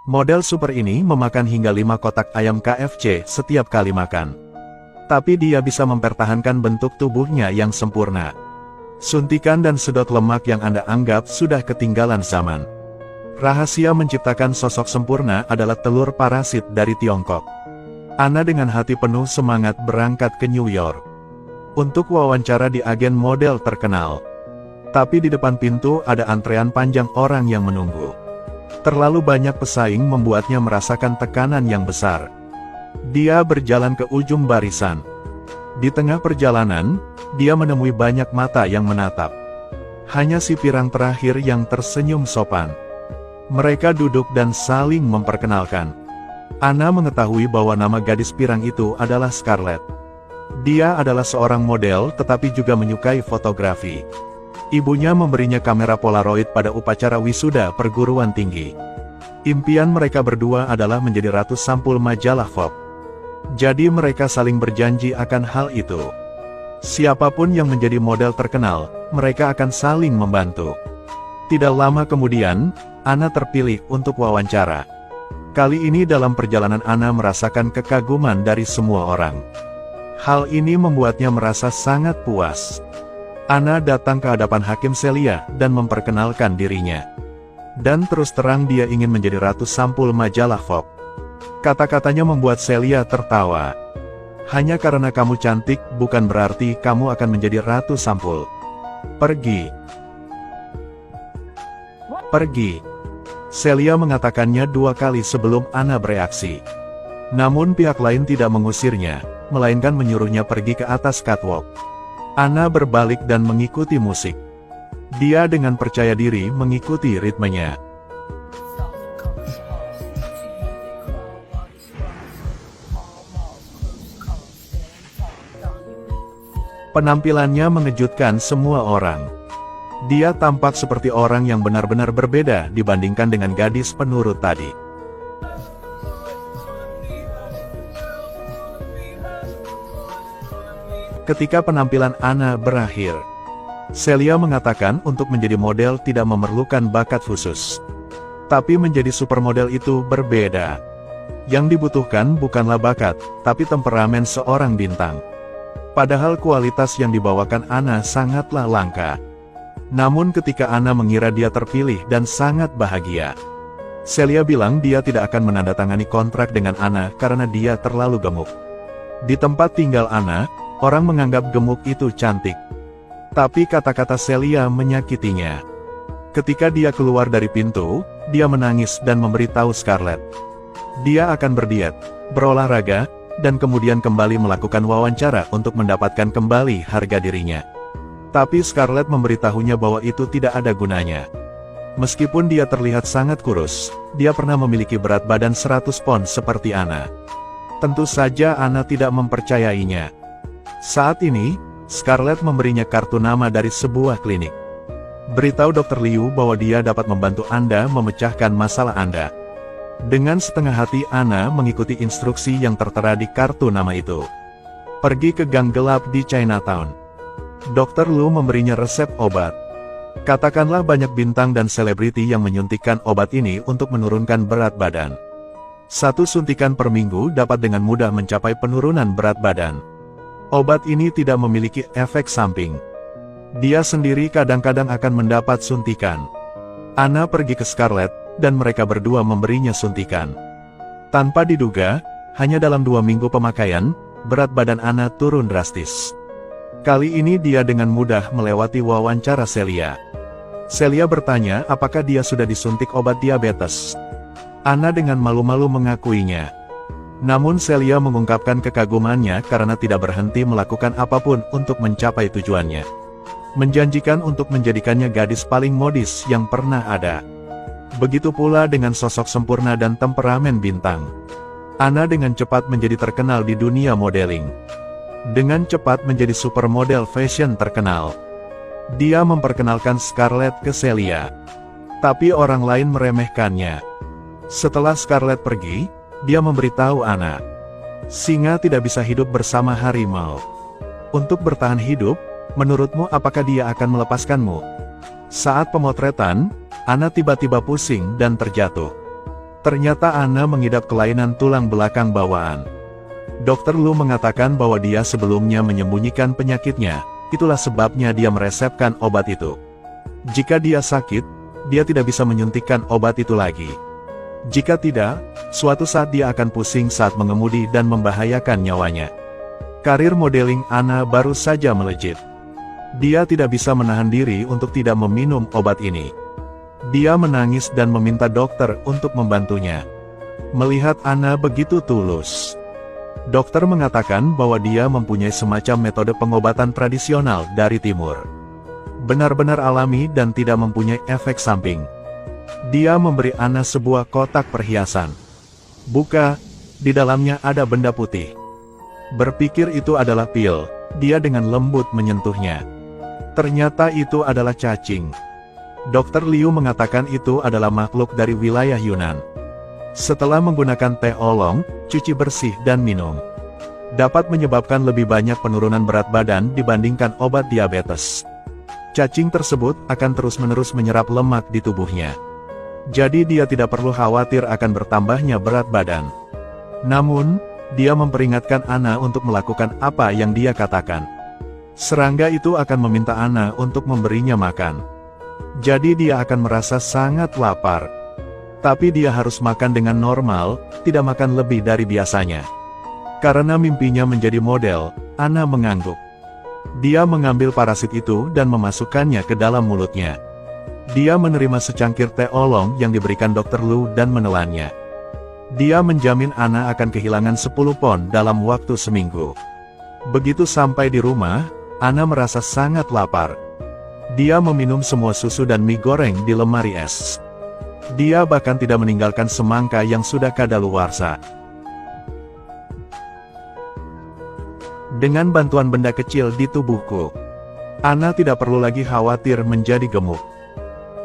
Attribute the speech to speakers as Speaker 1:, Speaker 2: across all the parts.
Speaker 1: Model super ini memakan hingga 5 kotak ayam KFC setiap kali makan. Tapi dia bisa mempertahankan bentuk tubuhnya yang sempurna. Suntikan dan sedot lemak yang Anda anggap sudah ketinggalan zaman. Rahasia menciptakan sosok sempurna adalah telur parasit dari Tiongkok. Ana dengan hati penuh semangat berangkat ke New York untuk wawancara di agen model terkenal. Tapi di depan pintu ada antrean panjang orang yang menunggu. Terlalu banyak pesaing membuatnya merasakan tekanan yang besar. Dia berjalan ke ujung barisan. Di tengah perjalanan, dia menemui banyak mata yang menatap. Hanya si pirang terakhir yang tersenyum sopan. Mereka duduk dan saling memperkenalkan. Ana mengetahui bahwa nama gadis pirang itu adalah Scarlett. Dia adalah seorang model tetapi juga menyukai fotografi. Ibunya memberinya kamera Polaroid pada upacara wisuda perguruan tinggi. Impian mereka berdua adalah menjadi ratu sampul majalah Vogue. Jadi mereka saling berjanji akan hal itu. Siapapun yang menjadi model terkenal, mereka akan saling membantu. Tidak lama kemudian, Ana terpilih untuk wawancara. Kali ini dalam perjalanan Ana merasakan kekaguman dari semua orang. Hal ini membuatnya merasa sangat puas. Ana datang ke hadapan Hakim Celia dan memperkenalkan dirinya. Dan terus terang dia ingin menjadi ratu sampul majalah Vogue. Kata-katanya membuat Celia tertawa. Hanya karena kamu cantik bukan berarti kamu akan menjadi ratu sampul. Pergi. Pergi. Celia mengatakannya 2 kali sebelum Ana bereaksi. Namun pihak lain tidak mengusirnya, melainkan menyuruhnya pergi ke atas catwalk. Ana berbalik dan mengikuti musik. Dia dengan percaya diri mengikuti ritmenya. Penampilannya mengejutkan semua orang. Dia tampak seperti orang yang benar-benar berbeda dibandingkan dengan gadis penurut tadi. Ketika penampilan Ana berakhir, Celia mengatakan untuk menjadi model tidak memerlukan bakat khusus. Tapi menjadi supermodel itu berbeda. Yang dibutuhkan bukanlah bakat, tapi temperamen seorang bintang. Padahal kualitas yang dibawakan Ana sangatlah langka. Namun ketika Ana mengira dia terpilih dan sangat bahagia, Celia bilang dia tidak akan menandatangani kontrak dengan Ana karena dia terlalu gemuk. Di tempat tinggal Ana, orang menganggap gemuk itu cantik. Tapi kata-kata Celia menyakitinya. Ketika dia keluar dari pintu, dia menangis dan memberitahu Scarlett. Dia akan berdiet, berolahraga, dan kemudian kembali melakukan wawancara untuk mendapatkan kembali harga dirinya. Tapi Scarlett memberitahunya bahwa itu tidak ada gunanya. Meskipun dia terlihat sangat kurus, dia pernah memiliki berat badan 100 pon seperti Ana. Tentu saja Ana tidak mempercayainya. Saat ini, Scarlett memberinya kartu nama dari sebuah klinik. Beritahu Dr. Liu bahwa dia dapat membantu Anda memecahkan masalah Anda. Dengan setengah hati Ana mengikuti instruksi yang tertera di kartu nama itu. Pergi ke gang gelap di Chinatown. Dr. Liu memberinya resep obat. Katakanlah banyak bintang dan selebriti yang menyuntikkan obat ini untuk menurunkan berat badan. 1 suntikan per minggu dapat dengan mudah mencapai penurunan berat badan. Obat ini tidak memiliki efek samping. Dia sendiri kadang-kadang akan mendapat suntikan. Ana pergi ke Scarlett, dan mereka berdua memberinya suntikan. Tanpa diduga, hanya dalam 2 minggu pemakaian, berat badan Ana turun drastis. Kali ini dia dengan mudah melewati wawancara Celia. Celia bertanya apakah dia sudah disuntik obat diabetes. Ana dengan malu-malu mengakuinya. Namun Celia mengungkapkan kekagumannya karena tidak berhenti melakukan apapun untuk mencapai tujuannya. Menjanjikan untuk menjadikannya gadis paling modis yang pernah ada. Begitu pula dengan sosok sempurna dan temperamen bintang. Ana dengan cepat menjadi terkenal di dunia modeling. Dengan cepat menjadi supermodel fashion terkenal. Dia memperkenalkan Scarlett ke Celia. Tapi orang lain meremehkannya. Setelah Scarlett pergi, dia memberitahu Ana, singa tidak bisa hidup bersama harimau. Untuk bertahan hidup, menurutmu apakah dia akan melepaskanmu? Saat pemotretan, Ana tiba-tiba pusing dan terjatuh. Ternyata Anna mengidap kelainan tulang belakang bawaan. Dokter Lu mengatakan bahwa dia sebelumnya menyembunyikan penyakitnya, itulah sebabnya dia meresepkan obat itu. Jika dia sakit, dia tidak bisa menyuntikkan obat itu lagi. Jika tidak, suatu saat dia akan pusing saat mengemudi dan membahayakan nyawanya. Karir modeling Anna baru saja melejit. Dia tidak bisa menahan diri untuk tidak meminum obat ini. Dia menangis dan meminta dokter untuk membantunya. Melihat Anna begitu tulus, dokter mengatakan bahwa dia mempunyai semacam metode pengobatan tradisional dari timur. Benar-benar alami dan tidak mempunyai efek samping. Dia memberi Anna sebuah kotak perhiasan. Buka, di dalamnya ada benda putih. Berpikir itu adalah pil, dia dengan lembut menyentuhnya. Ternyata itu adalah cacing. Dokter Liu mengatakan itu adalah makhluk dari wilayah Yunan. Setelah menggunakan teh oolong, cuci bersih dan minum, dapat menyebabkan lebih banyak penurunan berat badan dibandingkan obat diabetes. Cacing tersebut akan terus-menerus menyerap lemak di tubuhnya. Jadi dia tidak perlu khawatir akan bertambahnya berat badan. Namun, dia memperingatkan Anna untuk melakukan apa yang dia katakan. Serangga itu akan meminta Anna untuk memberinya makan. Jadi dia akan merasa sangat lapar. Tapi dia harus makan dengan normal, tidak makan lebih dari biasanya. Karena mimpinya menjadi model, Anna mengangguk. Dia mengambil parasit itu dan memasukkannya ke dalam mulutnya. Dia menerima secangkir teh oolong yang diberikan Dr. Lu dan menelannya. Dia menjamin Anna akan kehilangan 10 pon dalam waktu seminggu. Begitu sampai di rumah, Anna merasa sangat lapar. Dia meminum semua susu dan mie goreng di lemari es. Dia bahkan tidak meninggalkan semangka yang sudah kadaluarsa. Dengan bantuan benda kecil di tubuhku, Anna tidak perlu lagi khawatir menjadi gemuk.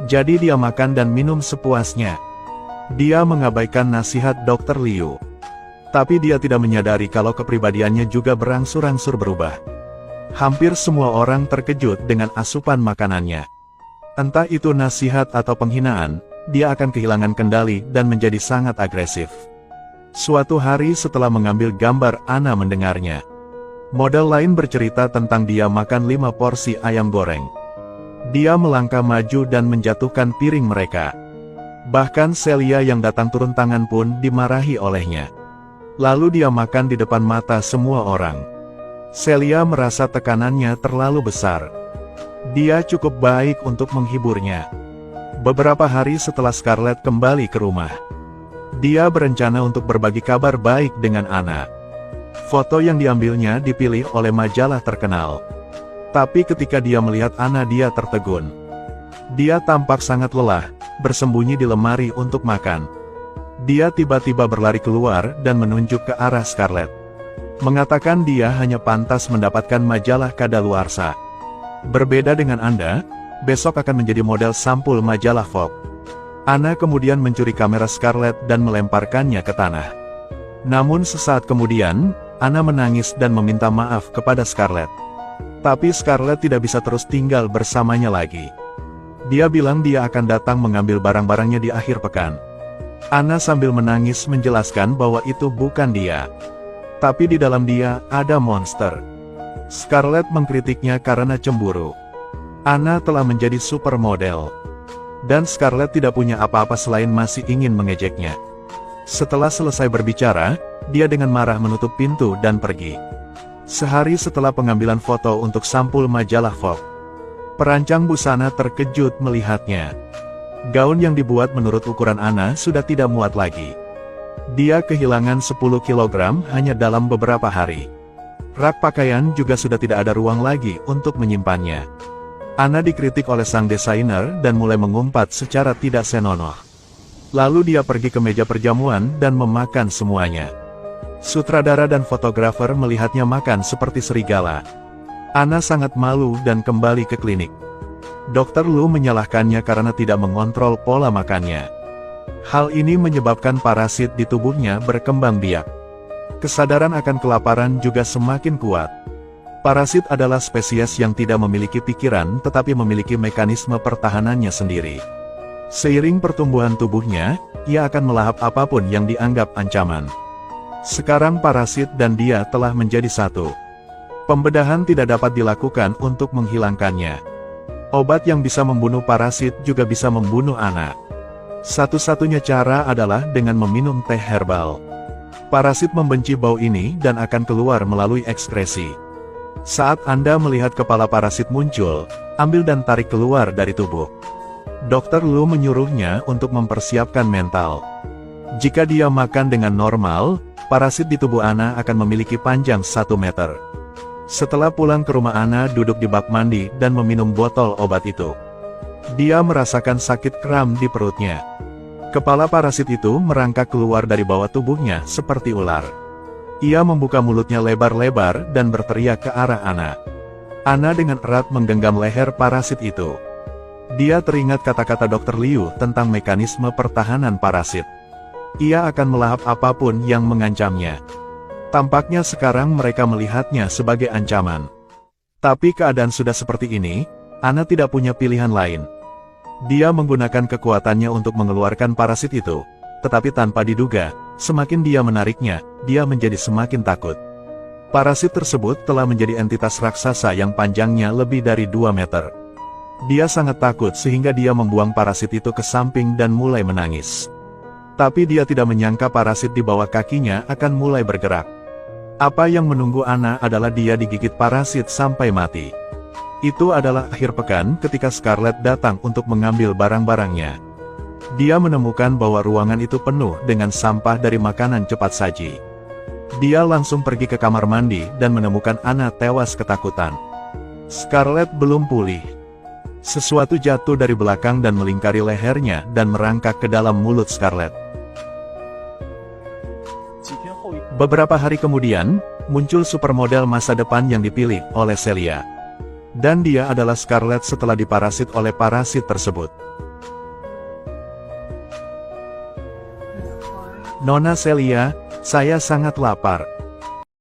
Speaker 1: Jadi dia makan dan minum sepuasnya. Dia mengabaikan nasihat Dr. Liu. Tapi dia tidak menyadari kalau kepribadiannya juga berangsur-angsur berubah. Hampir semua orang terkejut dengan asupan makanannya. Entah itu nasihat atau penghinaan, dia akan kehilangan kendali dan menjadi sangat agresif. Suatu hari setelah mengambil gambar, Anna mendengarnya. Model lain bercerita tentang dia makan 5 porsi ayam goreng. Dia melangkah maju dan menjatuhkan piring mereka. Bahkan Celia yang datang turun tangan pun dimarahi olehnya. Lalu dia makan di depan mata semua orang. Celia merasa tekanannya terlalu besar. Dia cukup baik untuk menghiburnya. Beberapa hari setelah Scarlett kembali ke rumah, dia berencana untuk berbagi kabar baik dengan Anna. Foto yang diambilnya dipilih oleh majalah terkenal. Tapi ketika dia melihat Anna, dia tertegun. Dia tampak sangat lelah, bersembunyi di lemari untuk makan. Dia tiba-tiba berlari keluar dan menunjuk ke arah Scarlett. Mengatakan dia hanya pantas mendapatkan majalah kadaluarsa. Berbeda dengan Anda, besok akan menjadi model sampul majalah Vogue. Anna kemudian mencuri kamera Scarlett dan melemparkannya ke tanah. Namun sesaat kemudian, Anna menangis dan meminta maaf kepada Scarlett. Tapi Scarlett tidak bisa terus tinggal bersamanya lagi. Dia bilang dia akan datang mengambil barang-barangnya di akhir pekan. Anna sambil menangis menjelaskan bahwa itu bukan dia. Tapi di dalam dia ada monster. Scarlett mengkritiknya karena cemburu. Anna telah menjadi supermodel. Dan Scarlett tidak punya apa-apa selain masih ingin mengejeknya. Setelah selesai berbicara, dia dengan marah menutup pintu dan pergi. Sehari setelah pengambilan foto untuk sampul majalah Vogue, perancang busana terkejut melihatnya. Gaun yang dibuat menurut ukuran Anna sudah tidak muat lagi. Dia kehilangan 10 kg hanya dalam beberapa hari. Rak pakaian juga sudah tidak ada ruang lagi untuk menyimpannya. Anna dikritik oleh sang desainer dan mulai mengumpat secara tidak senonoh. Lalu dia pergi ke meja perjamuan dan memakan semuanya. Sutradara dan fotografer melihatnya makan seperti serigala. Anna sangat malu dan kembali ke klinik. Dr. Lu menyalahkannya karena tidak mengontrol pola makannya. Hal ini menyebabkan parasit di tubuhnya berkembang biak. Kesadaran akan kelaparan juga semakin kuat. Parasit adalah spesies yang tidak memiliki pikiran tetapi memiliki mekanisme pertahanannya sendiri. Seiring pertumbuhan tubuhnya, ia akan melahap apapun yang dianggap ancaman. Sekarang parasit dan dia telah menjadi satu. Pembedahan tidak dapat dilakukan untuk menghilangkannya. Obat yang bisa membunuh parasit juga bisa membunuh Anna. Satu-satunya cara adalah dengan meminum teh herbal. Parasit membenci bau ini dan akan keluar melalui ekskresi. Saat Anda melihat kepala parasit muncul, ambil dan tarik keluar dari tubuh. Dokter Lu menyuruhnya untuk mempersiapkan mental. Jika dia makan dengan normal, parasit di tubuh Anna akan memiliki panjang 1 meter. Setelah pulang ke rumah, Anna duduk di bak mandi dan meminum botol obat itu. Dia merasakan sakit kram di perutnya. Kepala parasit itu merangkak keluar dari bawah tubuhnya seperti ular. Ia membuka mulutnya lebar-lebar dan berteriak ke arah Anna. Anna dengan erat menggenggam leher parasit itu. Dia teringat kata-kata Dr. Liu tentang mekanisme pertahanan parasit. Ia akan melahap apapun yang mengancamnya. Tampaknya sekarang mereka melihatnya sebagai ancaman. Tapi keadaan sudah seperti ini, Anna tidak punya pilihan lain. Dia menggunakan kekuatannya untuk mengeluarkan parasit itu, tetapi tanpa diduga, semakin dia menariknya, dia menjadi semakin takut. Parasit tersebut telah menjadi entitas raksasa yang panjangnya lebih dari 2 meter. Dia sangat takut sehingga dia membuang parasit itu ke samping dan mulai menangis. Tapi dia tidak menyangka parasit di bawah kakinya akan mulai bergerak. Apa yang menunggu Anna adalah dia digigit parasit sampai mati. Itu adalah akhir pekan ketika Scarlett datang untuk mengambil barang-barangnya. Dia menemukan bahwa ruangan itu penuh dengan sampah dari makanan cepat saji. Dia langsung pergi ke kamar mandi dan menemukan Anna tewas ketakutan. Scarlett belum pulih. Sesuatu jatuh dari belakang dan melingkari lehernya dan merangkak ke dalam mulut Scarlett. Beberapa hari kemudian, muncul supermodel masa depan yang dipilih oleh Celia. Dan dia adalah Scarlett setelah diparasit oleh parasit tersebut. Nona Celia, saya sangat lapar.